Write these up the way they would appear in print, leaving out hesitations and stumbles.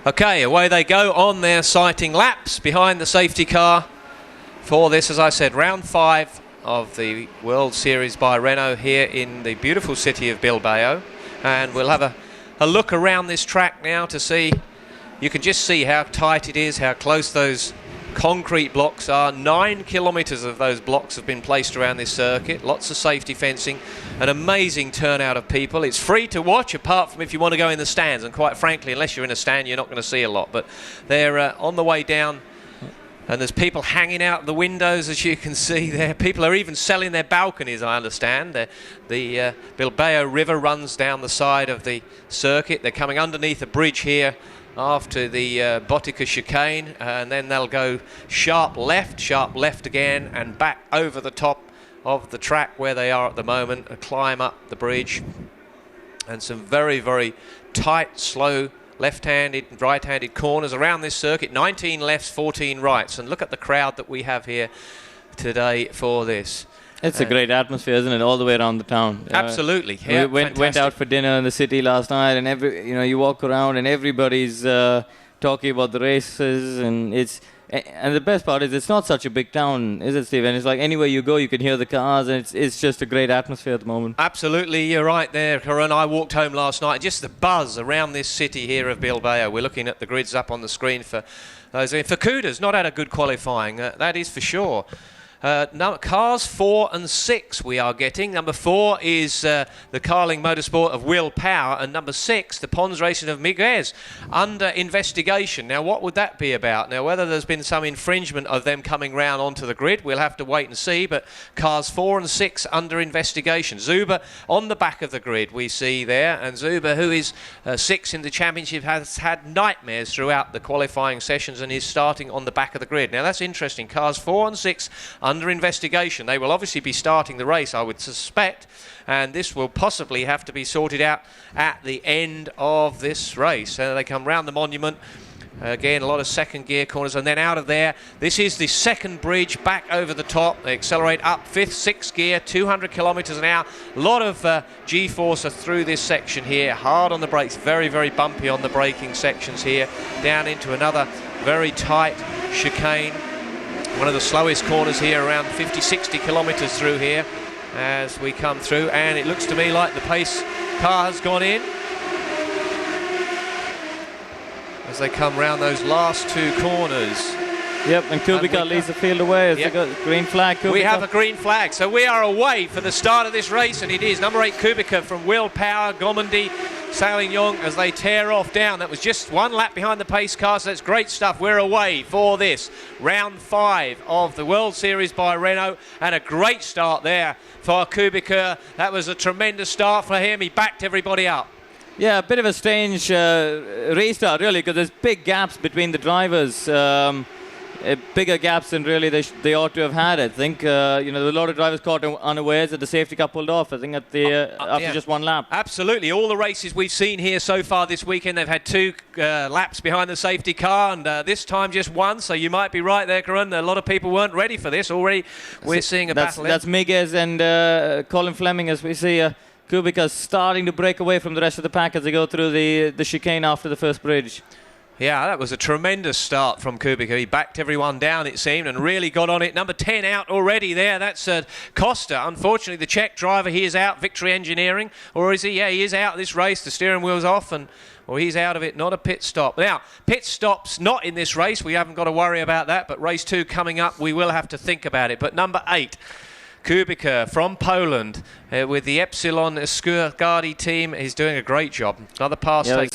Okay, away they go on their sighting laps behind the safety car for this, as I said, round 5 of the World Series by Renault here in the beautiful city of Bilbao. And we'll have a look around this track now to see, you can just see how tight it is, how close those concrete blocks are. 9 kilometres of those blocks have been placed around this circuit. Lots of safety fencing, an amazing turnout of people. It's free to watch, apart from if you want to go in the stands, and quite frankly, unless you're in a stand, you're not going to see a lot. But they're on the way down, and there's people hanging out the windows, as you can see there. People are even selling their balconies, I understand. The Bilbao River runs down the side of the circuit. They're coming underneath a bridge here after the Botica chicane, and then they'll go sharp left again, and back over the top of the track where they are at the moment, and climb up the bridge. And some very, very tight, slow left-handed and right-handed corners around this circuit. 19 lefts, 14 rights, and look at the crowd that we have here today for this. It's a great atmosphere, isn't it, all the way around the town? Absolutely. Yeah, we went out for dinner in the city last night, and you walk around and everybody's talking about the races, and the best part is it's not such a big town, is it, Steve? And it's like anywhere you go, you can hear the cars, and it's just a great atmosphere at the moment. Absolutely, you're right there, Karan. I walked home last night, just the buzz around this city here of Bilbao. We're looking at the grids up on the screen for those. For Kuda's not had a good qualifying, that is for sure. Cars 4 and 6 we are getting. Number 4 is the Carling Motorsport of Will Power, and number 6, the Pons Racing of Miguez, under investigation. Now, what would that be about? Now, whether there's been some infringement of them coming round onto the grid, we'll have to wait and see, but cars 4 and 6 under investigation. Zuba on the back of the grid we see there, and Zuba, who is 6 in the championship, has had nightmares throughout the qualifying sessions and is starting on the back of the grid. Now, that's interesting. Cars 4 and 6 under investigation. They will obviously be starting the race, I would suspect, and this will possibly have to be sorted out at the end of this race. They come round the monument. Again, a lot of second gear corners, and then out of there. This is the second bridge back over the top. They accelerate up 5th, 6th gear, 200 kilometres an hour. A lot of G-force through this section here. Hard on the brakes, very, very bumpy on the braking sections here. Down into another very tight chicane. One of the slowest corners here, around 50, 60 kilometres through here as we come through, and it looks to me like the pace car has gone in as they come round those last 2 corners. Yep, and Kubica leads the field away as they got green flag. Kubica. We have a green flag, so we are away for the start of this race, and it is number 8 Kubica from Will Power, Gomendi, Salignon as they tear off down. That was just 1 lap behind the pace car, so that's great stuff. We're away for this round 5 of the World Series by Renault, and a great start there for Kubica. That was a tremendous start for him. He backed everybody up. Yeah, a bit of a strange restart, really, because there's big gaps between the drivers. Bigger gaps than really they ought to have had. I think a lot of drivers caught unawares that the safety car pulled off. I think at the after just 1 lap. Absolutely, all the races we've seen here so far this weekend, they've had 2 laps behind the safety car, and this time just 1. So you might be right there, Karan. A lot of people weren't ready for this already. We're seeing a battle. That's Miguez and Colin Fleming, as we see. Kubica starting to break away from the rest of the pack as they go through the chicane after the first bridge. Yeah, that was a tremendous start from Kubica. He backed everyone down, it seemed, and really got on it. Number 10 out already there. That's Costa. Unfortunately, the Czech driver, he is out. Victory Engineering. Or is he? Yeah, he is out of this race. The steering wheel's off, or he's out of it. Not a pit stop. Now, pit stops not in this race. We haven't got to worry about that. But race 2 coming up, we will have to think about it. But number 8, Kubica from Poland with the Epsilon Skiergardi team. He's doing a great job. Another pass take.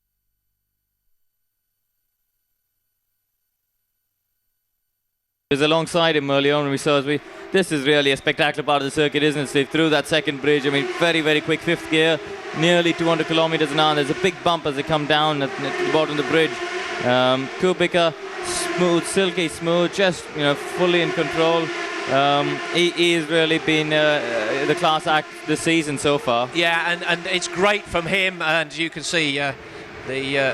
Is alongside him early on. We saw this is really a spectacular part of the circuit, isn't it, Steve? Through that second bridge, I mean, very, very quick 5th gear, nearly 200 kilometers an hour. There's a big bump as they come down at the bottom of the bridge. Kubica, smooth, silky smooth, just fully in control. He has really been the class act this season so far. Yeah, and it's great from him, and you can see the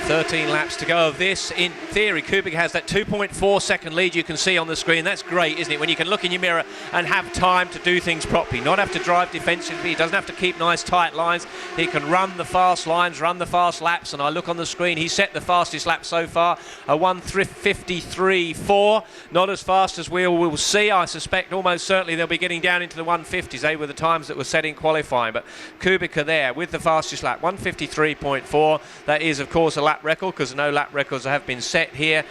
13 laps to go of this. In theory, Kubica has that 2.4 second lead you can see on the screen. That's great, isn't it? When you can look in your mirror and have time to do things properly, not have to drive defensively. He doesn't have to keep nice tight lines. He can run the fast lines, run the fast laps. And I look on the screen, he set the fastest lap so far, a 1:53.4. Not as fast as we will see. I suspect almost certainly they'll be getting down into the 150s. They were the times that were set in qualifying. But Kubica there with the fastest lap, 1:53.4. That is, of course, a lap record, because no lap records have been set here,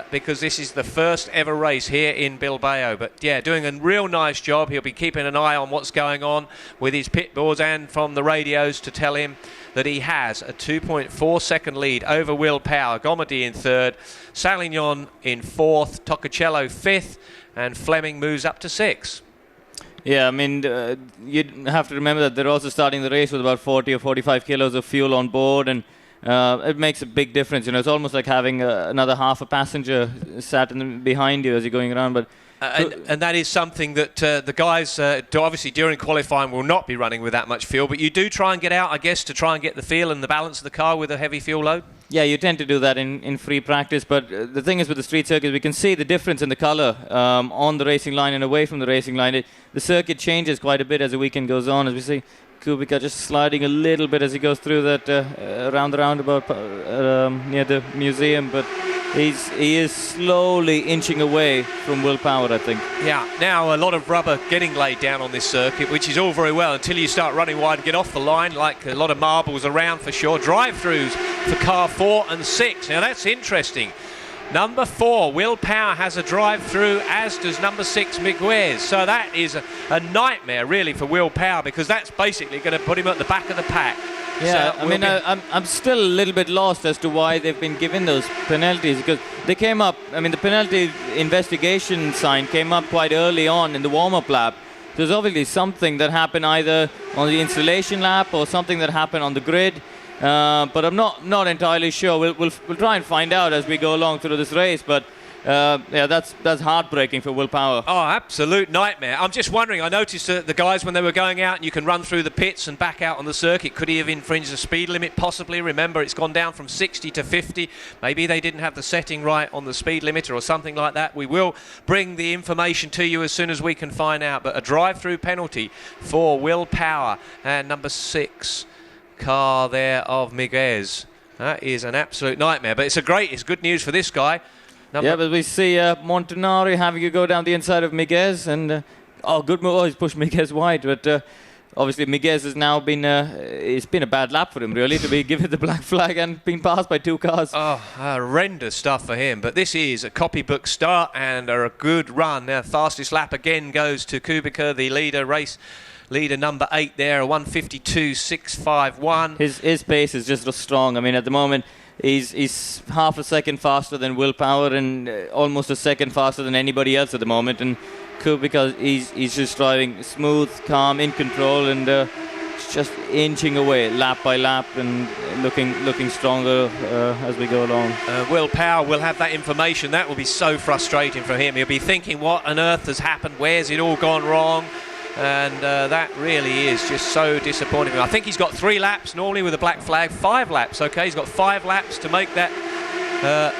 because this is the first ever race here in Bilbao. But yeah, doing a real nice job. He'll be keeping an eye on what's going on with his pit boards and from the radios to tell him that he has a 2.4 second lead over Will Power. Gomedy in third, Salignon in fourth, Toccocello fifth, and Fleming moves up to sixth. Yeah, I mean, you have to remember that they're also starting the race with about 40 or 45 kilos of fuel on board, and it makes a big difference. You know, it's almost like having another half a passenger sat behind you as you're going around. But and that is something that the guys, obviously during qualifying, will not be running with that much fuel. But you do try and get out, I guess, to try and get the feel and the balance of the car with a heavy fuel load. Yeah, you tend to do that in free practice, but the thing is with the street circuit, we can see the difference in the colour on the racing line and away from the racing line. The circuit changes quite a bit as the weekend goes on, as we see Kubica just sliding a little bit as he goes through that around the roundabout near the museum, but he is slowly inching away from Will Power, I think. Yeah, now a lot of rubber getting laid down on this circuit, which is all very well until you start running wide and get off the line, like a lot of marbles around for sure. Drive-throughs for car 4 and 6. Now that's interesting. Number 4, Will Power, has a drive-through, as does number 6, Miguez. So that is a nightmare, really, for Will Power, because that's basically going to put him at the back of the pack. Yeah, so I mean, I'm still a little bit lost as to why they've been given those penalties, because they came up, I mean, the penalty investigation sign came up quite early on in the warm-up lap. There's obviously something that happened either on the installation lap or something that happened on the grid. But I'm not entirely sure. We'll try and find out as we go along through this race. But yeah, that's heartbreaking for Will Power. Oh, absolute nightmare. I'm just wondering, I noticed that the guys, when they were going out and you can run through the pits and back out on the circuit, could he have infringed the speed limit? Possibly. Remember, it's gone down from 60 to 50. Maybe they didn't have the setting right on the speed limiter or something like that. We will bring the information to you as soon as we can find out. But a drive-through penalty for Will Power and number 6. Car there of Miguez. That is an absolute nightmare, but it's good news for this guy. Yeah, but we see Montanari having to go down the inside of Miguez, and good move. Oh, he's pushed Miguez wide, but obviously Miguez has now been it's been a bad lap for him, really, to be given the black flag and being passed by 2 cars. Oh, horrendous stuff for him, but this is a copybook start and a good run. Now, fastest lap again goes to Kubica, the leader number 8 there, a 1:52.651. His pace is just strong. I mean, at the moment, he's half a second faster than Will Power and almost a second faster than anybody else at the moment. And Kubica, he's just driving smooth, calm, in control, and just inching away lap by lap and looking stronger as we go along. Will Power will have that information. That will be so frustrating for him. He'll be thinking, what on earth has happened? Where's it all gone wrong? And that really is just so disappointing. I think he's got 3 laps normally with a black flag. 5 laps, okay? He's got 5 laps to make that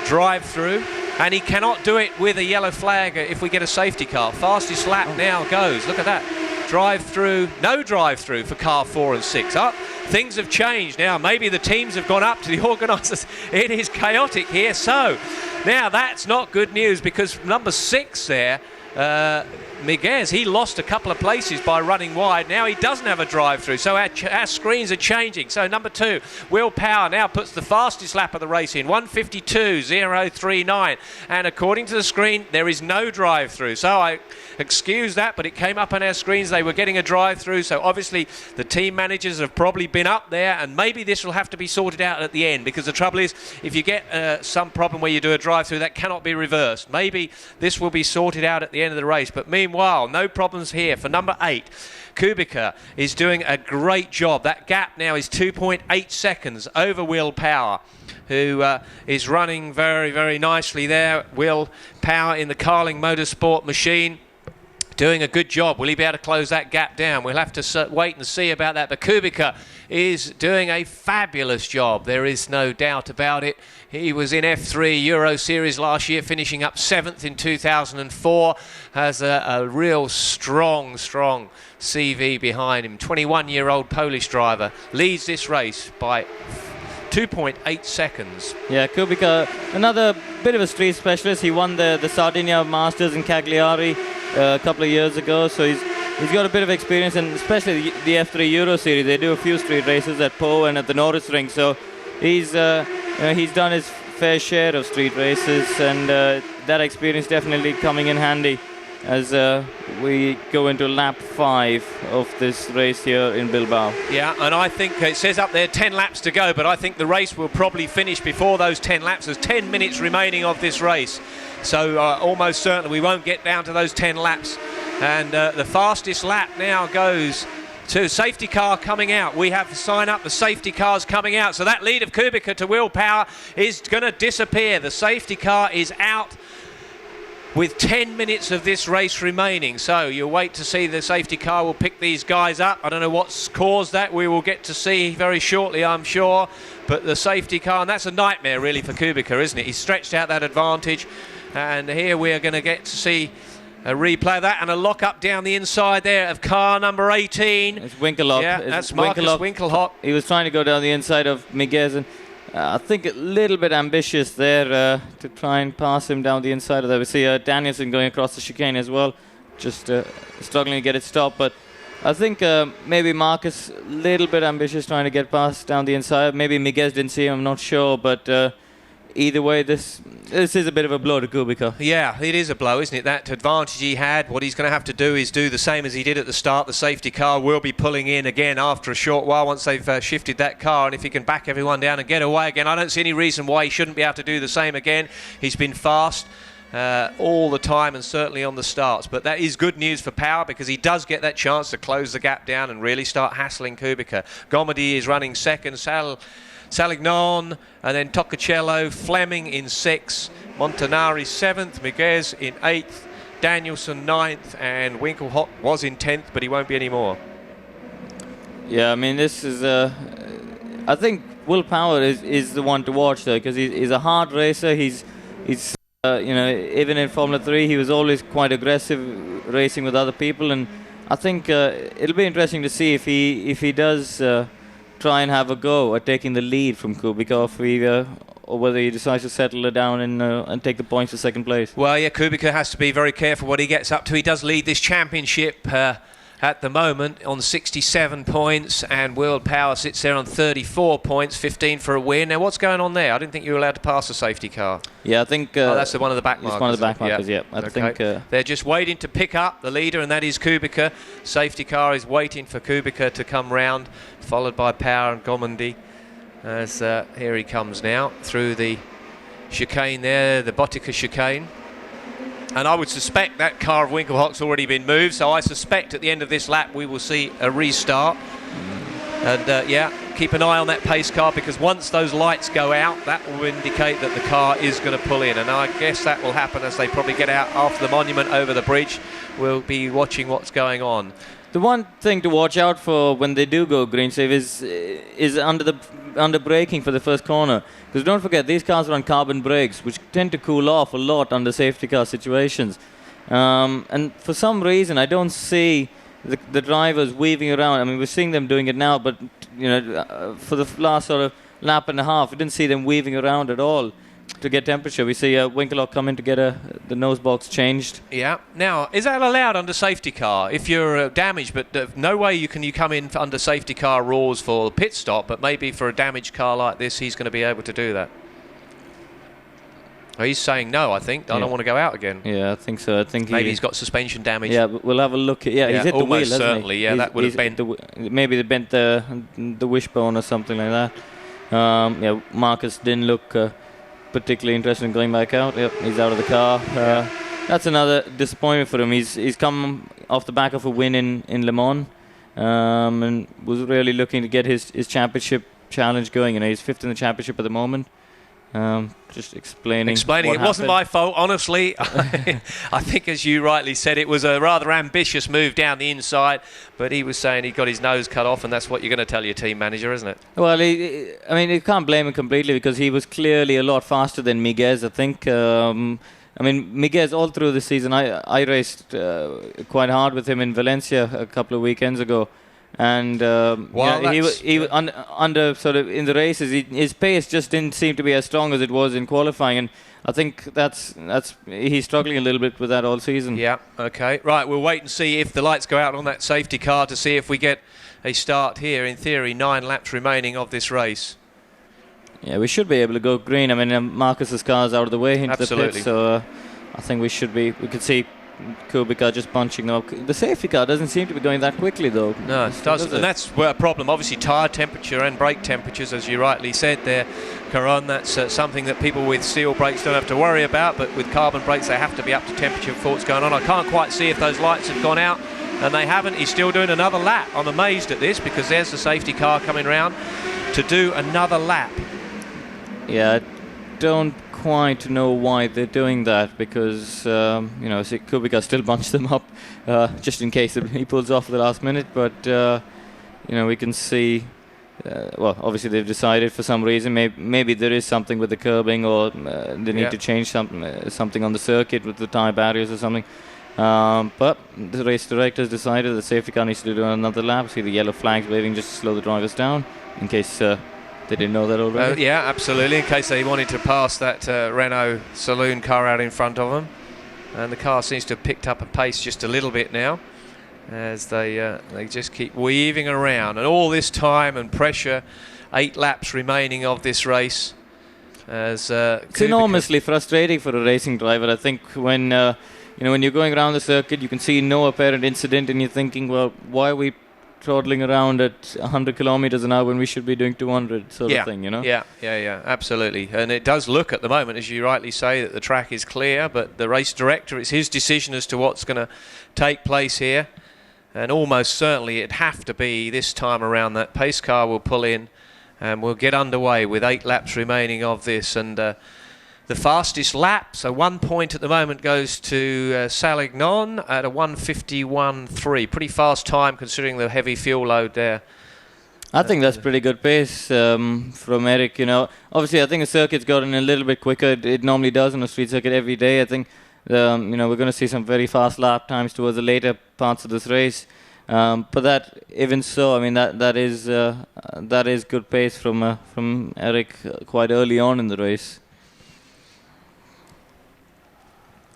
drive through. And he cannot do it with a yellow flag if we get a safety car. Fastest lap now goes. Look at that. Drive through, no drive through for car 4 and 6. Things have changed now. Maybe the teams have gone up to the organisers. It is chaotic here. So now that's not good news, because number 6 there, Miguez, he lost a couple of places by running wide. Now he doesn't have a drive-through, so our screens are changing. So number 2, Will Power, now puts the fastest lap of the race in, 1:52.039. And according to the screen, there is no drive-through. So I excuse that, but it came up on our screens. They were getting a drive-through, so obviously the team managers have probably been up there, and maybe this will have to be sorted out at the end, because the trouble is, if you get some problem where you do a drive-through, that cannot be reversed. Maybe this will be sorted out at the end of the race, but meanwhile, no problems here for number 8. Kubica is doing a great job. That gap now is 2.8 seconds over Will Power, who is running very, very nicely there. Will Power in the Carling Motorsport machine. doing a good job. Will he be able to close that gap down? We'll have to wait and see about that. But Kubica is doing a fabulous job. There is no doubt about it. He was in F3 Euro Series last year, finishing up 7th in 2004. Has a real strong CV behind him. 21-year-old Polish driver leads this race by 2.8 seconds. Yeah, Kubica, another bit of a street specialist. He won the Sardinia Masters in Cagliari a couple of years ago, so he's got a bit of experience, and especially the F3 Euro Series. They do a few street races at Po and at the Norris Ring, so he's done his fair share of street races, and that experience definitely coming in handy as we go into lap 5 of this race here in Bilbao. Yeah, and I think it says up there 10 laps to go, but I think the race will probably finish before those 10 laps. There's 10 minutes remaining of this race, so almost certainly we won't get down to those 10 laps. And the fastest lap now goes to safety car coming out. We have to sign up the safety cars coming out, so that lead of Kubica to Willpower is going to disappear. The safety car is out with 10 minutes of this race remaining, so you'll wait to see. The safety car will pick these guys up. I don't know what's caused that. We will get to see very shortly, I'm sure, but the safety car, and that's a nightmare really for Kubica, isn't it? He's stretched out that advantage, and here we're going to get to see a replay of that, and a lock up down the inside there of car number 18. It's Winkelhock. Yeah, that's Marcus Winkelhock. He was trying to go down the inside of Miguez, and I think a little bit ambitious there to try and pass him down the inside of that. We see Danielson going across the chicane as well, just struggling to get it stopped. But I think maybe Marcus a little bit ambitious trying to get past down the inside. Maybe Miguez didn't see him, I'm not sure. But either way, this is a bit of a blow to Kubica. Yeah, it is a blow, isn't it? That advantage he had, what he's going to have to do is do the same as he did at the start. The safety car will be pulling in again after a short while once they've shifted that car, and if he can back everyone down and get away again, I don't see any reason why he shouldn't be able to do the same again. He's been fast all the time, and certainly on the starts, but that is good news for Power, because he does get that chance to close the gap down and really start hassling Kubica. Gomedy is running second, Salignon, and then Toccacello, Fleming in 6th, Montanari 7th, Miguez in 8th, Danielson 9th, and Winkelhock was in 10th, but he won't be anymore. Yeah, I mean, this is I think Will Power is the one to watch though, because he's a hard racer. He's you know, even in Formula 3 he was always quite aggressive racing with other people, and I think it'll be interesting to see if he does try and have a go at taking the lead from Kubica, or whether he decides to settle it down and take the points for second place. Well, yeah, Kubica has to be very careful what he gets up to. He does lead this championship at the moment on 67 points, and World Power sits there on 34 points, 15 for a win. Now, what's going on there? I didn't think you were allowed to pass the safety car. Yeah, I think... that's the one of the back markers. It's one of the back markers, yeah. I think they're just waiting to pick up the leader, and that is Kubica. Safety car is waiting for Kubica to come round, followed by Power and Gomendi. As here he comes now through the chicane there, the Botica chicane. And I would suspect that car of Winkelhock's already been moved, so I suspect at the end of this lap we will see a restart. And yeah, keep an eye on that pace car, because once those lights go out, that will indicate that the car is going to pull in. And I guess that will happen as they probably get out after the monument over the bridge. We'll be watching what's going on. The one thing to watch out for when they do go green save is under braking for the first corner, because don't forget these cars are on carbon brakes, which tend to cool off a lot under safety car situations, and for some reason I don't see the drivers weaving around. I mean, we're seeing them doing it now, but you know, for the last sort of lap and a half, we didn't see them weaving around at all to get temperature. We see Winkelhock come in to get the nose box changed. Yeah. Now, is that allowed under safety car? If you're damaged, but no way you come in under safety car rules for pit stop, but maybe for a damaged car like this, he's going to be able to do that. He's saying no, I think. I don't want to go out again. Yeah, I think so. I think maybe he's got suspension damage. Yeah, but we'll have a look. He's hit the wheel, hasn't certainly. He? Yeah, that would have bent. Maybe they bent the wishbone or something like that. Yeah, Marcus didn't look particularly interested in going back out. Yep, he's out of the car. That's another disappointment for him. He's come off the back of a win in Le Mans, and was really looking to get his championship challenge going. You know, he's 5th in the championship at the moment. Just explaining. It wasn't my fault, honestly. I think, as you rightly said, it was a rather ambitious move down the inside, but he was saying he got his nose cut off, and that's what you're going to tell your team manager, isn't it? Well, I mean, you can't blame him completely because he was clearly a lot faster than Miguez, I think. I mean, Miguez, all through the season, I raced quite hard with him in Valencia a couple of weekends ago. And he was under sort of in the races, his pace just didn't seem to be as strong as it was in qualifying, and I think that's he's struggling a little bit with that all season. Yeah. Okay. Right. We'll wait and see if the lights go out on that safety car to see if we get a start here. In theory, 9 laps remaining of this race. Yeah, we should be able to go green. I mean, Marcus's car's out of the way into the pit, so I think we could see Kubica just bunching up. The safety car doesn't seem to be going that quickly, though. No, it doesn't. And that's a problem. Obviously, tyre temperature and brake temperatures, as you rightly said there, Karan, that's something that people with steel brakes don't have to worry about, but with carbon brakes, they have to be up to temperature before it's going on. I can't quite see if those lights have gone out, and they haven't. He's still doing another lap. I'm amazed at this because there's the safety car coming round to do another lap. Yeah, I don't quite know why they're doing that because, Kubica still bunched them up just in case he pulls off at the last minute. But, we can see, obviously they've decided for some reason, maybe there is something with the curbing or they need to change something on the circuit with the tyre barriers or something. But the race directors decided the safety car needs to do another lap. See the yellow flags waving just to slow the drivers down in case they didn't know that already. Yeah, absolutely, in case they wanted to pass that Renault saloon car out in front of them. And the car seems to have picked up a pace just a little bit now as they just keep weaving around. And all this time and pressure, 8 laps remaining of this race. As it's enormously frustrating for a racing driver. I think when when you're going around the circuit, you can see no apparent incident and you're thinking, well, why are we throttling around at 100 kilometers an hour when we should be doing 200 sort of thing, Yeah, absolutely. And it does look at the moment, as you rightly say, that the track is clear, but the race director, it's his decision as to what's going to take place here. And almost certainly it'd have to be this time around that pace car will pull in and we'll get underway with 8 laps remaining of this. And the fastest lap, so 1 point at the moment, goes to Salignon at a 1:51.3. Pretty fast time considering the heavy fuel load there. I think that's pretty good pace from Eric. Obviously I think the circuit's gotten a little bit quicker. It normally does on a street circuit every day. I think we're going to see some very fast lap times towards the later parts of this race. But that, even so, I mean that is good pace from Eric quite early on in the race.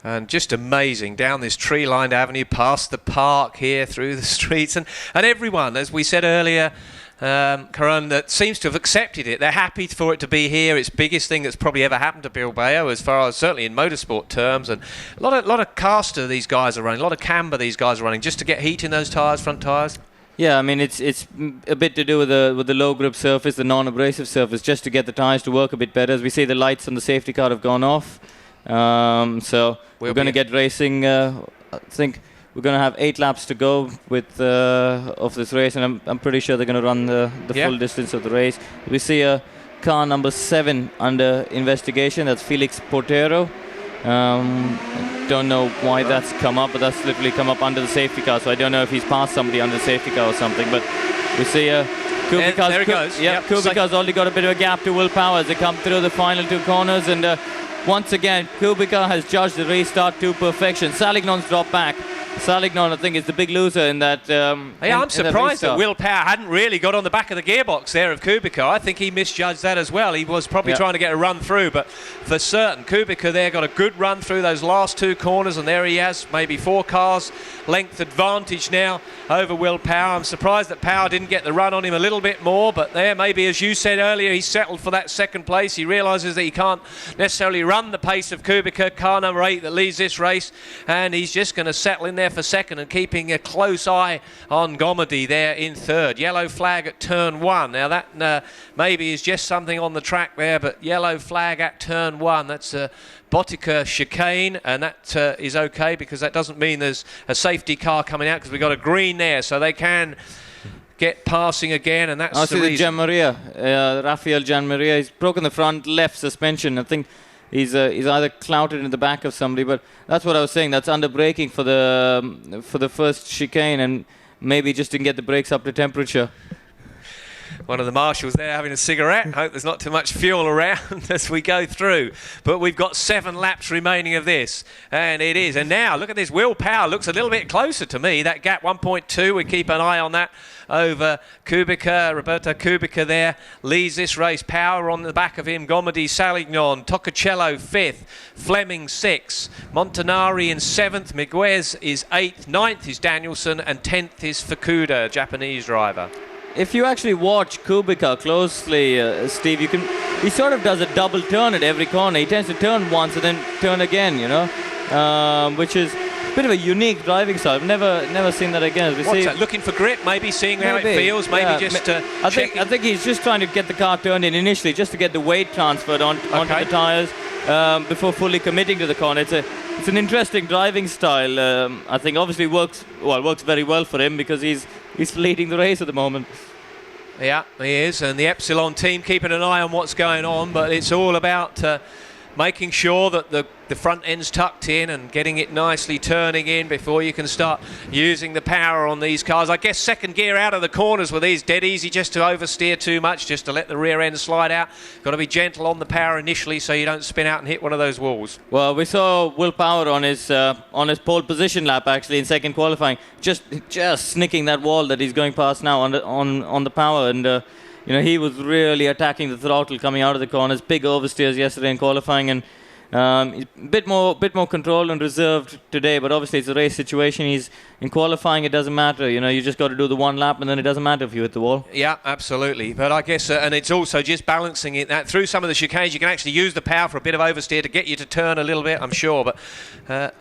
And just amazing, down this tree-lined avenue, past the park here, through the streets, and everyone, as we said earlier, Karan, that seems to have accepted it. They're happy for it to be here. It's the biggest thing that's probably ever happened to Bilbao, as far as certainly in motorsport terms. And a lot of caster these guys are running, a lot of camber these guys are running, just to get heat in those tyres, front tyres. Yeah, I mean it's a bit to do with the low grip surface, the non-abrasive surface, just to get the tyres to work a bit better. As we see, the lights on the safety car have gone off. So we're going to get racing. I think we're going to have 8 laps to go with of this race, and I'm pretty sure they're going to run the full distance of the race. We see a car number 7 under investigation. That's Felix Portero. I don't know why that's come up, but that's literally come up under the safety car. So I don't know if he's passed somebody under the safety car or something. But we see Kubica's, there he goes. Yeah, Kubica's already got a bit of a gap to Will Power as they come through the final 2 corners, and once again, Kubica has judged the restart to perfection. Salignon's dropped back. Salignon, I think, is the big loser in that. I'm surprised that Will Power hadn't really got on the back of the gearbox there of Kubica. I think he misjudged that as well. He was probably trying to get a run through, but for certain, Kubica there got a good run through those last 2 corners, and there he has, maybe 4 cars length advantage now over Will Power. I'm surprised that Power didn't get the run on him a little bit more, but there, maybe as you said earlier, he settled for that 2nd place. He realises that he can't necessarily run the pace of Kubica, car number 8 that leads this race, and he's just going to settle in there for 2nd and keeping a close eye on Gomedy there in 3rd. Yellow flag at turn 1. Now that maybe is just something on the track there, but yellow flag at turn 1. That's a Botica chicane, and that is okay because that doesn't mean there's a safety car coming out, because we've got a green there, so they can get passing again, and that's the reason. Gianmaria, Rafael Gianmaria, he's broken the front left suspension. I think he's either clouted in the back of somebody, but that's what I was saying. That's under braking for the first chicane, and maybe just didn't get the brakes up to temperature. One of the marshals there having a cigarette. Hope there's not too much fuel around as we go through. But we've got 7 laps remaining of this, and it is. And now, look at this. Will Power looks a little bit closer to me. That gap 1.2, we keep an eye on that over Kubica. Roberto Kubica there leads this race. Power on the back of him. Gomedi, Salignon, Toccocello 5th, Fleming 6th, Montanari in 7th, Miguez is 8th, 9th is Danielson, and 10th is Fukuda, Japanese driver. If you actually watch Kubica closely, Steve, he sort of does a double turn at every corner. He tends to turn once and then turn again, you know, which is a bit of a unique driving style. I've never seen that again. What's that? Looking for grip, maybe seeing how it feels, maybe just I think he's just trying to get the car turned in initially, just to get the weight transferred onto the tyres before fully committing to the corner. It's an interesting driving style. I think obviously works very well for him because he's leading the race at the moment. Yeah, he is, and the Epsilon team keeping an eye on what's going on, but it's all about making sure that the front end's tucked in and getting it nicely turning in before you can start using the power on these cars. I guess second gear out of the corners with these dead easy, just to oversteer too much, just to let the rear end slide out. Got to be gentle on the power initially so you don't spin out and hit one of those walls. Well, we saw Will Power on his pole position lap actually in second qualifying, just snicking that wall that he's going past now on the power, and you know, he was really attacking the throttle coming out of the corners. Big oversteers yesterday in qualifying, and a bit more controlled and reserved today. But obviously, it's a race situation. He's in qualifying. It doesn't matter. You know, you just got to do the one lap, and then it doesn't matter if you hit the wall. Yeah, absolutely. But I guess, and it's also just balancing it. That through some of the chicanes, you can actually use the power for a bit of oversteer to get you to turn a little bit, I'm sure. But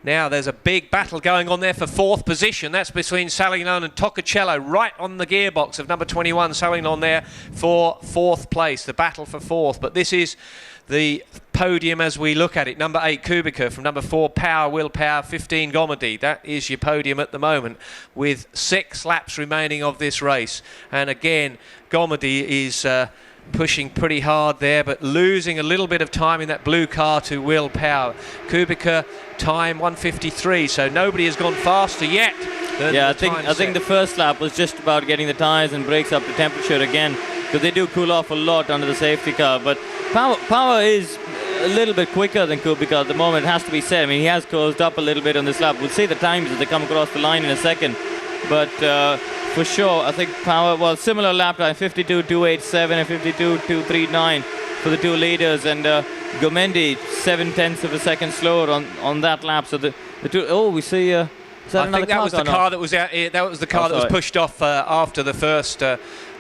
now there's a big battle going on there for 4th position. That's between Salignon and Toccocello, right on the gearbox of number 21. Salignon there for 4th place, the battle for 4th. But this is the podium as we look at it. Number 8, Kubica. From number 4, Power, Will Power, 15, Gomedi. That is your podium at the moment with 6 laps remaining of this race. And again, Gomedi is pushing pretty hard there, but losing a little bit of time in that blue car to Will Power. Kubica time 1:53, so nobody has gone faster yet. Yeah, I think the first lap was just about getting the tyres and brakes up to temperature again, because they do cool off a lot under the safety car. But Power is a little bit quicker than Kubica at the moment, it has to be said. I mean, he has closed up a little bit on this lap. We'll see the times as they come across the line in a second. But for sure, I think Power, well, similar lap time, 52.287 and 52.239 for the 2 leaders. And Gomendi, 0.7 of a second slower on that lap. So the two, we see... I think that was the car that was out. That was the car that was pushed off after the first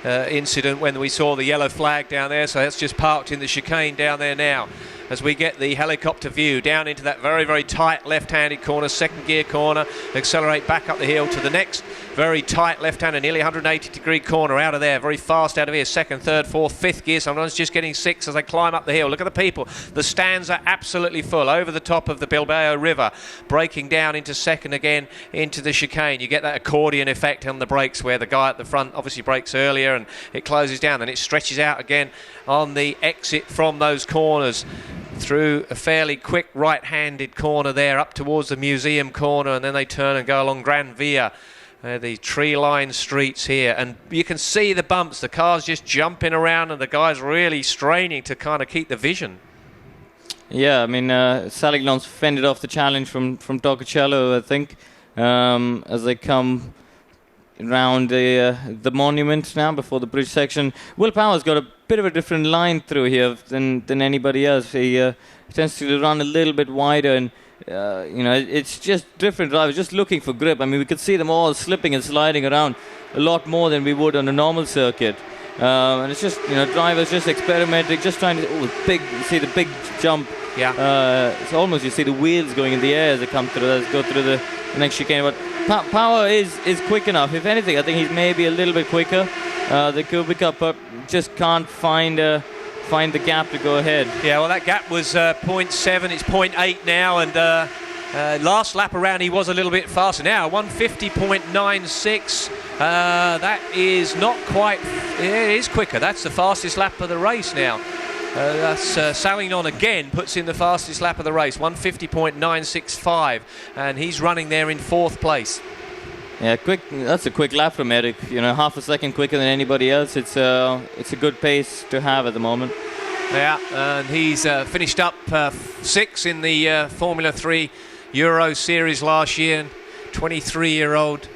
incident when we saw the yellow flag down there. So that's just parked in the chicane down there now. As we get the helicopter view down into that very, very tight left-handed corner, second gear corner, accelerate back up the hill to the next very tight left-handed, nearly 180-degree corner out of there, very fast out of here, second, third, fourth, fifth gear, sometimes just getting 6 as they climb up the hill. Look at the people. The stands are absolutely full over the top of the Bilbao River, breaking down into second again into the chicane. You get that accordion effect on the brakes where the guy at the front obviously brakes earlier and it closes down, then it stretches out again on the exit from those corners through a fairly quick right-handed corner there up towards the museum corner, and then they turn and go along Gran Via, the tree-lined streets here, and you can see the bumps, the cars just jumping around and the guys really straining to kind of keep the vision. Yeah, I mean, Salignon's fended off the challenge from Toccocello, I think, as they come around the monument now before the bridge section. Will Power's got a bit of a different line through here than anybody else. He tends to run a little bit wider, and you know, it's just different drivers just looking for grip. I mean, we could see them all slipping and sliding around a lot more than we would on a normal circuit. And it's just, you know, drivers just experimenting, just trying to, you see the big jump. Yeah. It's almost, you see the wheels going in the air as they come through, as go through the next chicane. But Power is quick enough. If anything, I think he's maybe a little bit quicker. The Kubica, but just can't find the gap to go ahead. Yeah, well, that gap was 0.7. It's 0.8 now, and Last lap around he was a little bit faster. Now 150.96. That is not quite. It is quicker. That's the fastest lap of the race now. That's Salignon again puts in the fastest lap of the race, 150.965, and he's running there in 4th place. Yeah, quick. That's a quick lap from Eric. You know, half a second quicker than anybody else. It's a good pace to have at the moment. Yeah, and he's finished up 6th in the Formula 3 Euro Series last year. 23-year-old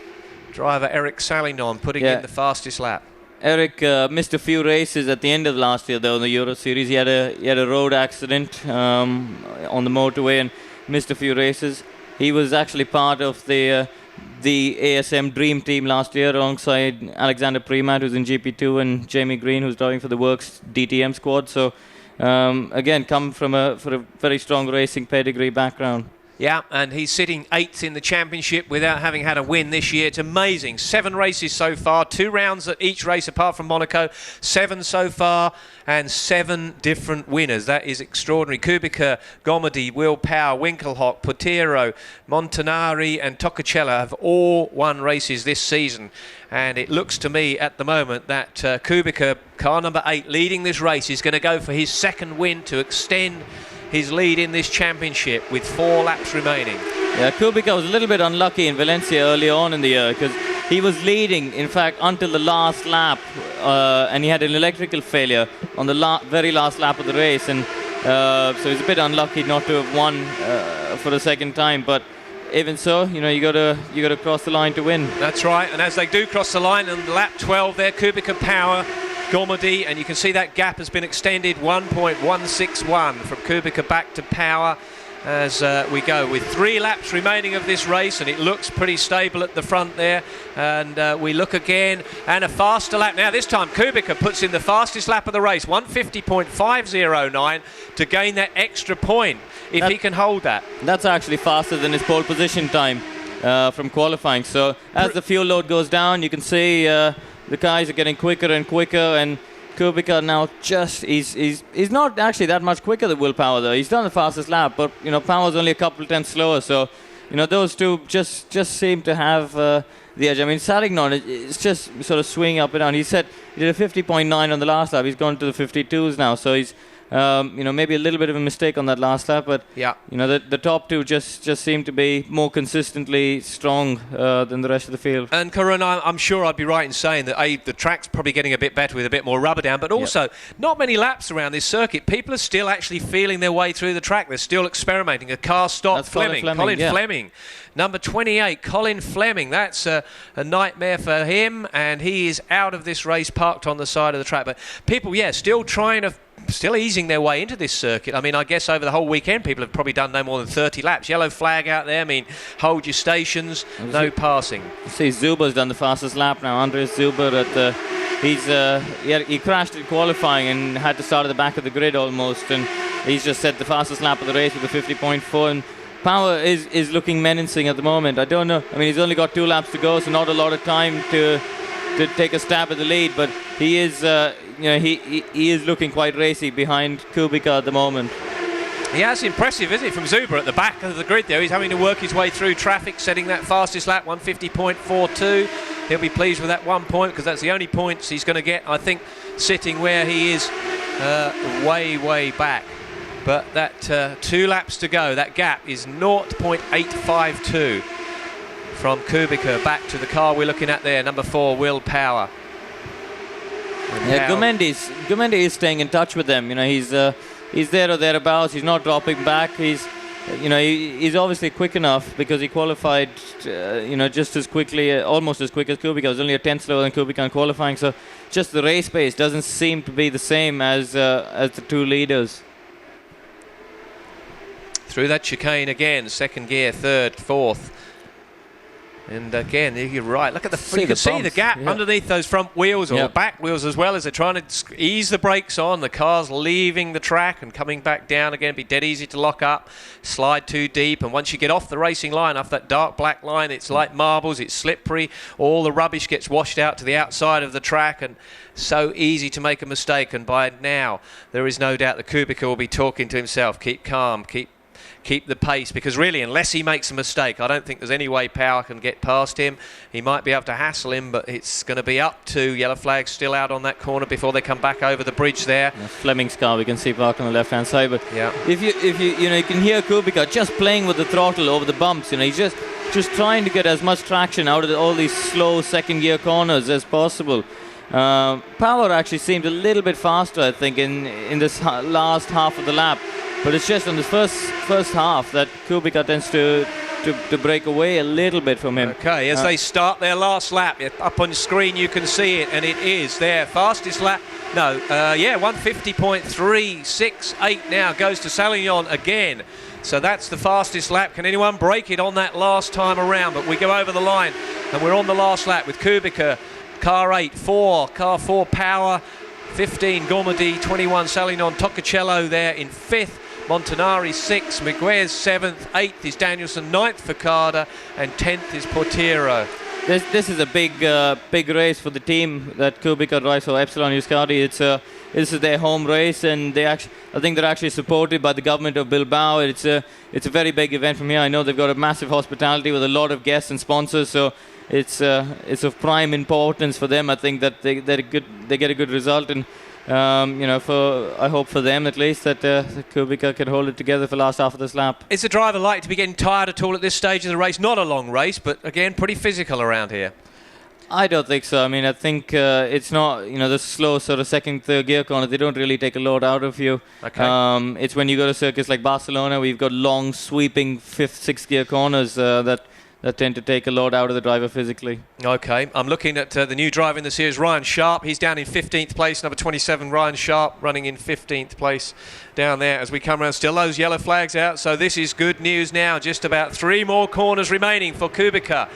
driver Eric Salignon putting in the fastest lap. Eric missed a few races at the end of last year, though, in the Euro Series. He had a road accident on the motorway and missed a few races. He was actually part of the ASM Dream Team last year alongside Alexander Premat, who's in GP2, and Jamie Green, who's driving for the Works DTM squad. So, again, come from a very strong racing pedigree background. Yeah, and he's sitting 8th in the championship without having had a win this year. It's amazing. 7 races so far, 2 rounds at each race apart from Monaco. 7 so far, and 7 different winners. That is extraordinary. Kubica, Gomedy, Will Power, Winkelhock, Potero, Montanari and Toccacella have all won races this season. And it looks to me at the moment that Kubica, car number 8, leading this race, is going to go for his 2nd win to extend his lead in this championship with 4 laps remaining. Yeah, Kubica was a little bit unlucky in Valencia early on in the year because he was leading, in fact, until the last lap, and he had an electrical failure on the very last lap of the race, and so he's a bit unlucky not to have won for the 2nd time. But even so, you know, you got to cross the line to win. That's right, and as they do cross the line, and lap 12 there, Kubica, Power, Gomedy, and you can see that gap has been extended 1.161 from Kubica back to Power as we go with 3 laps remaining of this race, and it looks pretty stable at the front there. And we look again, and a faster lap now. This time Kubica puts in the fastest lap of the race, 150.509, to gain that extra point if he can hold that. That's actually faster than his pole position time from qualifying. So as the fuel load goes down, you can see the guys are getting quicker and quicker, and Kubica now he's not actually that much quicker than Will Power, though. He's done the fastest lap, but you know, Power's only a couple of tenths slower, so you know, those two just seem to have the edge. I mean, Salignon is just sort of swinging up and down. He did a 50.9 on the last lap. He's gone to the 52s now, so he's you know, maybe a little bit of a mistake on that last lap, but yeah, you know, the top two just seem to be more consistently strong than the rest of the field. And Karun, I'm sure I'd be right in saying that the track's probably getting a bit better with a bit more rubber down, but also not many laps around this circuit. People are still actually feeling their way through the track. They're still experimenting. A car stopped. Colin Fleming. Number 28, Colin Fleming. That's a nightmare for him, and he is out of this race, parked on the side of the track. But people, still easing their way into this circuit. I mean, I guess over the whole weekend, people have probably done no more than 30 laps. Yellow flag out there. I mean, hold your stations, no passing. You see, Zuber's done the fastest lap now. Andres Zuber he crashed in qualifying and had to start at the back of the grid almost, and he's just set the fastest lap of the race with a 50.4. And Power is looking menacing at the moment. I don't know. I mean, he's only got 2 laps to go, so not a lot of time to take a stab at the lead, but he is he is looking quite racy behind Kubica at the moment. Yeah, that's impressive, isn't it, from Zuber at the back of the grid there. He's having to work his way through traffic, setting that fastest lap, 150.42. He'll be pleased with that 1 point, because that's the only points he's going to get, I think, sitting where he is way back. But that 2 laps to go, that gap is 0.852 from Kubica back to the car we're looking at there, number 4, Will Power. Yeah, Gomedy is staying in touch with them. You know, he's there or thereabouts. He's not dropping back. He's obviously quick enough because he qualified, just as quickly, almost as quick as Kubica. It was only a tenth slower than Kubica in qualifying. So just the race pace doesn't seem to be the same as the 2 leaders. Through that chicane again, 2nd gear, 3rd, 4th. And again, you're right. Look at you can see the gap underneath those front wheels or back wheels as well, as they're trying to ease the brakes on. The car's leaving the track and coming back down again. Be dead easy to lock up, slide too deep. And once you get off the racing line, off that dark black line, it's like marbles. It's slippery. All the rubbish gets washed out to the outside of the track, and so easy to make a mistake. And by now, there is no doubt that Kubica will be talking to himself. Keep calm, keep keep the pace, because really, unless he makes a mistake, I don't think there's any way Power can get past him. He might be able to hassle him, but it's going to be up to yellow flags still out on that corner before they come back over the bridge there. Fleming's car we can see parked on the left hand side, but yeah, if you can hear Kubica just playing with the throttle over the bumps. He's just trying to get as much traction out of all these slow second gear corners as possible. Power actually seemed a little bit faster, I think, in this last half of the lap, but it's just in the first half that Kubica tends to break away a little bit from him. Okay, as they start their last lap, up on the screen you can see it, and it is their fastest lap. No, 150.368 now goes to Salignon again. So that's the fastest lap. Can anyone break it on that last time around? But we go over the line, and we're on the last lap with Kubica, car 8, car 4 Power, 15 Gormady, 21 Salignon, Toccocello there in 5th, Montanari 6th, Miguez 7th, 8th is Danielson, 9th for Carter, and 10th is Portiero. This is a big race for the team that Kubica drives for Epsilon Euskadi. This is their home race, and I think they're actually supported by the government of Bilbao. It's a very big event from here. I know they've got a massive hospitality with a lot of guests and sponsors, so it's of prime importance for them. I think that they get a good result, and I hope for them at least that Kubica can hold it together for the last half of this lap. Is the driver likely to be getting tired at all at this stage of the race? Not a long race, but again, pretty physical around here. I don't think so. I mean, I think it's not, the slow sort of second, third gear corner, they don't really take a load out of you. Okay. It's when you go to circuits like Barcelona, we've got long, sweeping fifth, sixth gear corners that tend to take a load out of the driver physically. Okay, I'm looking at the new driver in the series, Ryan Sharp. He's down in 15th place, number 27, Ryan Sharp, running in 15th place down there as we come around. Still those yellow flags out, so this is good news now. Just about 3 more corners remaining for Kubica.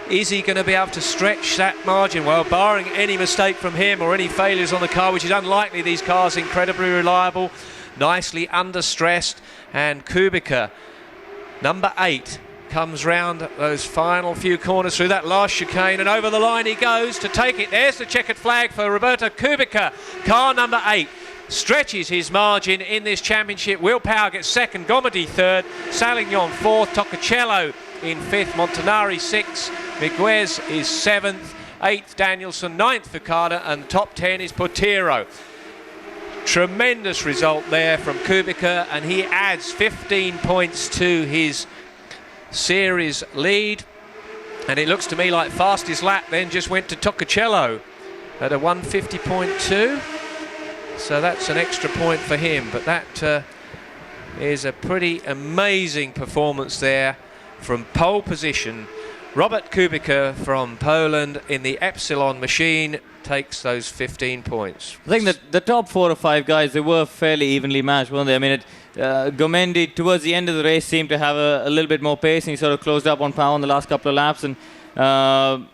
Is he going to be able to stretch that margin? Well, barring any mistake from him or any failures on the car, which is unlikely, these cars incredibly reliable, nicely under stressed, and Kubica, number 8, comes round those final few corners through that last chicane, and over the line he goes to take it. There's the checkered flag for Roberto Kubica. Car number 8 stretches his margin in this championship. Will Power gets 2nd, Gomady 3rd, Salignon 4th, Toccocello in 5th, Montanari 6th, Miguez is 7th, 8th Danielson, 9th for Carter, and the top 10 is Portiero. Tremendous result there from Kubica, and he adds 15 points to his series lead, and it looks to me like fastest lap then just went to Toccocello at a 150.2, so that's an extra point for him. But that is a pretty amazing performance there from pole position. Robert Kubica from Poland in the Epsilon machine takes those 15 points. I think that the top 4 or 5 guys, they were fairly evenly matched, weren't they? I mean, Gomendi towards the end of the race seemed to have a little bit more pace, and he sort of closed up on Power in the last couple of laps. But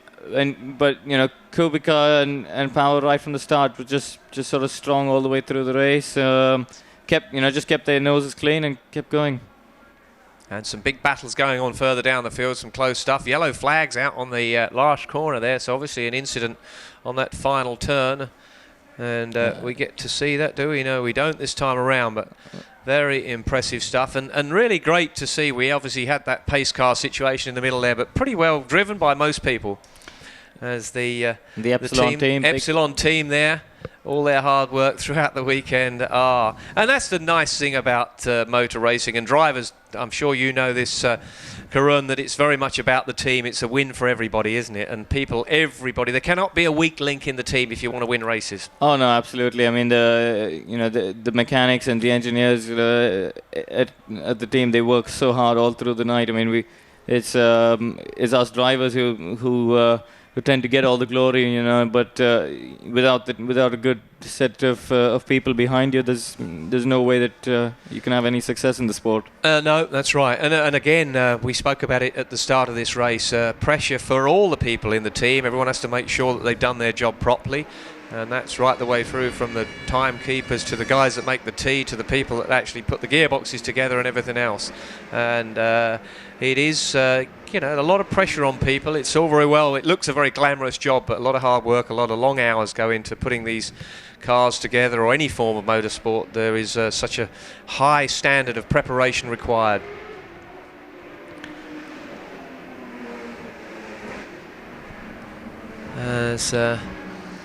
Kubica and Power right from the start were just sort of strong all the way through the race. Kept their noses clean and kept going. And some big battles going on further down the field, some close stuff. Yellow flags out on the last corner there, so obviously an incident on that final turn. And we get to see that, do we? No, we don't this time around, but very impressive stuff. And really great to see. We obviously had that pace car situation in the middle there, but pretty well driven by most people. As the Epsilon team there, all their hard work throughout the weekend are. And that's the nice thing about motor racing and drivers. I'm sure you know this, Karun, that it's very much about the team. It's a win for everybody, isn't it? And everybody, there cannot be a weak link in the team if you want to win races. Oh no, absolutely. I mean, the mechanics and the engineers at the team, they work so hard all through the night. I mean, it's us drivers who tend to get all the glory, but without a good set of people behind you, there's no way that you can have any success in the sport. No, that's right. And again, we spoke about it at the start of this race. Pressure for all the people in the team. Everyone has to make sure that they've done their job properly. And that's right the way through, from the timekeepers to the guys that make the tea to the people that actually put the gearboxes together and everything else. And it is, you know, a lot of pressure on people. It's all very well. It looks a very glamorous job, but a lot of hard work, a lot of long hours go into putting these cars together, or any form of motorsport. There is such a high standard of preparation required. As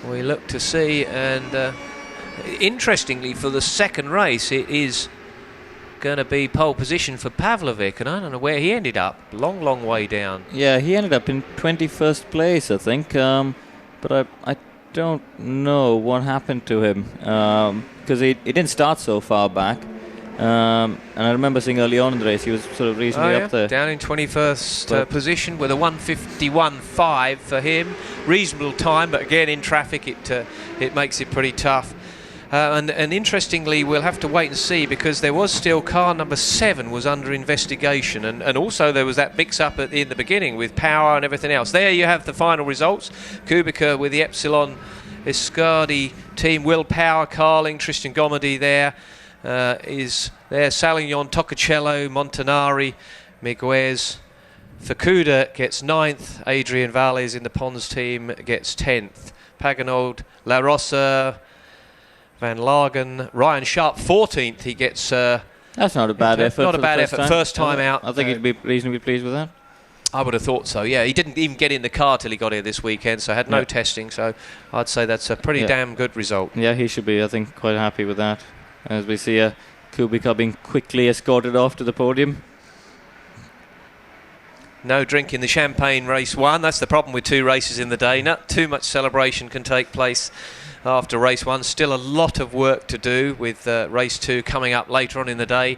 we look to see, and interestingly, for the second race, it is going to be pole position for Pavlovic, and I don't know where he ended up. Long way down. Yeah, he ended up in 21st place, I think. But I don't know what happened to him, because he didn't start so far back. And I remember seeing early on in the race he was sort of reasonably up there. Down in 21st position with a 1:51.5 for him. Reasonable time, but again in traffic it makes it pretty tough. And interestingly, we'll have to wait and see, because there was still car number 7 was under investigation, and also there was that mix-up in the beginning with power and everything else. There you have the final results. Kubica with the Epsilon Escardi team, Will Power, Carling, Tristan Gomedy there. Is there Salignon, Toccacello, Montanari, Miguez. Fukuda gets 9th, Adrian Valles in the Pons team gets 10th. Paganold, La Rosa, Van Lagen, Ryan Sharp 14th, he gets... That's not a bad effort. Not a bad effort, first time out. I think he'd be reasonably pleased with that. I would have thought so, yeah. He didn't even get in the car till he got here this weekend, so had no testing, so I'd say that's a pretty damn good result. Yeah, he should be, I think, quite happy with that. As we see Kubica being quickly escorted off to the podium. No drink in the champagne race 1. That's the problem with 2 races in the day. Not too much celebration can take place after race 1. Still a lot of work to do, with race 2 coming up later on in the day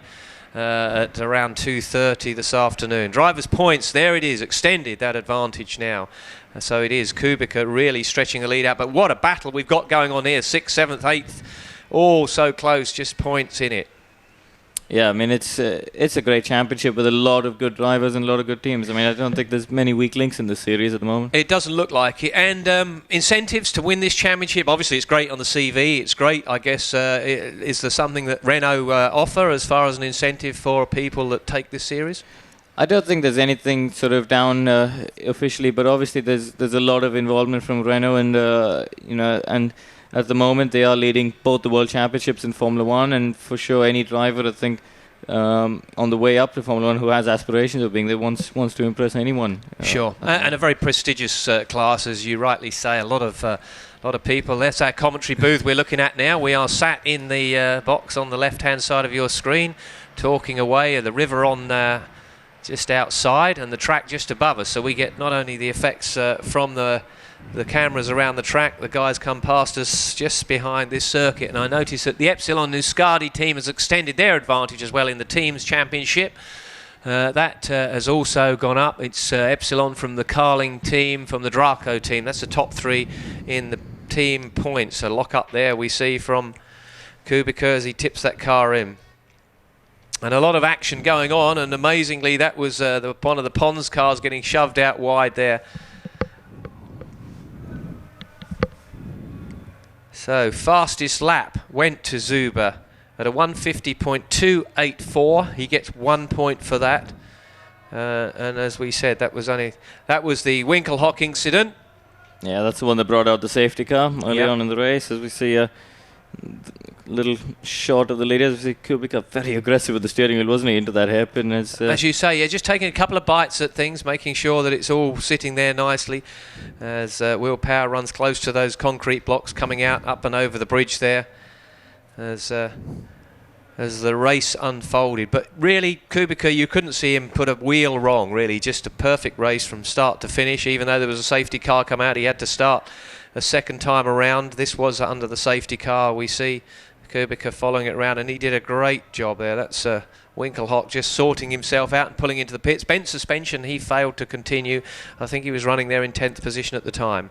at around 2:30 this afternoon. Drivers' points, there it is, extended that advantage now. So it is Kubica really stretching the lead out. But what a battle we've got going on here. 6th, 7th, 8th. All so close, just points in it. Yeah, I mean, it's a great championship with a lot of good drivers and a lot of good teams. I mean, I don't think there's many weak links in this series at the moment. It doesn't look like it. And incentives to win this championship, obviously it's great on the CV. It's great, I guess. Is there something that Renault offer as far as an incentive for people that take this series? I don't think there's anything sort of down officially, but obviously there's a lot of involvement from Renault, and you know, and at the moment they are leading both the World Championships in Formula 1, and for sure any driver, I think, on the way up to Formula 1 who has aspirations of being there wants to impress anyone. Sure, and a very prestigious class, as you rightly say. A lot of people. That's our commentary booth we're looking at now. We are sat in the box on the left-hand side of your screen, talking away at the river on just outside and the track just above us. So we get not only the effects from the cameras around the track, the guys come past us just behind this circuit, and I notice that the Epsilon Nuscardi team has extended their advantage as well in the teams championship. That has also gone up. It's Epsilon from the Carling team, from the Draco team. That's the top 3 in the team points. A lock up there we see from Kubica as he tips that car in. And a lot of action going on, and amazingly that was one of the Pons cars getting shoved out wide there. So fastest lap went to Zuber at a 1:50.284. He gets 1 point for that. And as we said, that was the Winkelhock incident. Yeah, that's the one that brought out the safety car early on in the race. As we see a little short of the leaders, we see Kubica very aggressive with the steering wheel, wasn't he, into that hairpin. As you say, just taking a couple of bites at things, making sure that it's all sitting there nicely as Will Power runs close to those concrete blocks coming out up and over the bridge there as the race unfolded. But really, Kubica, you couldn't see him put a wheel wrong, really. Just a perfect race from start to finish. Even though there was a safety car come out, he had to start a second time around. This was under the safety car. We see Kubica following it around, and he did a great job there. That's Winkelhock just sorting himself out and pulling into the pits. Bent suspension, he failed to continue. I think he was running there in 10th position at the time.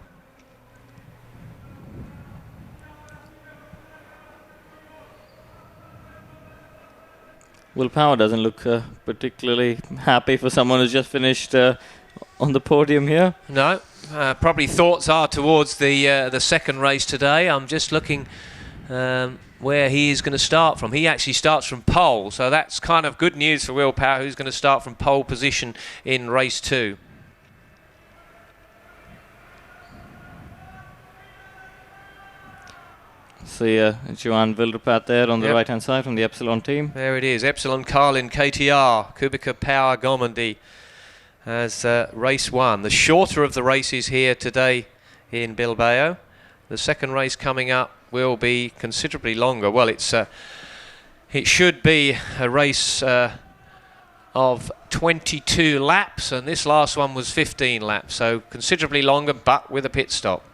Will Power doesn't look particularly happy for someone who's just finished on the podium here. No, probably thoughts are towards the second race today. I'm just looking where he is going to start from. He actually starts from pole, so that's kind of good news for Will Power, who's going to start from pole position in race 2. See Johan Wilderpat there on the right-hand side from the Epsilon team. There it is, Epsilon Carlin KTR, Kubica Power Gomondy as race 1. The shorter of the races here today in Bilbao. The second race coming up will be considerably longer. Well, it should be a race of 22 laps, and this last one was 15 laps, so considerably longer, but with a pit stop.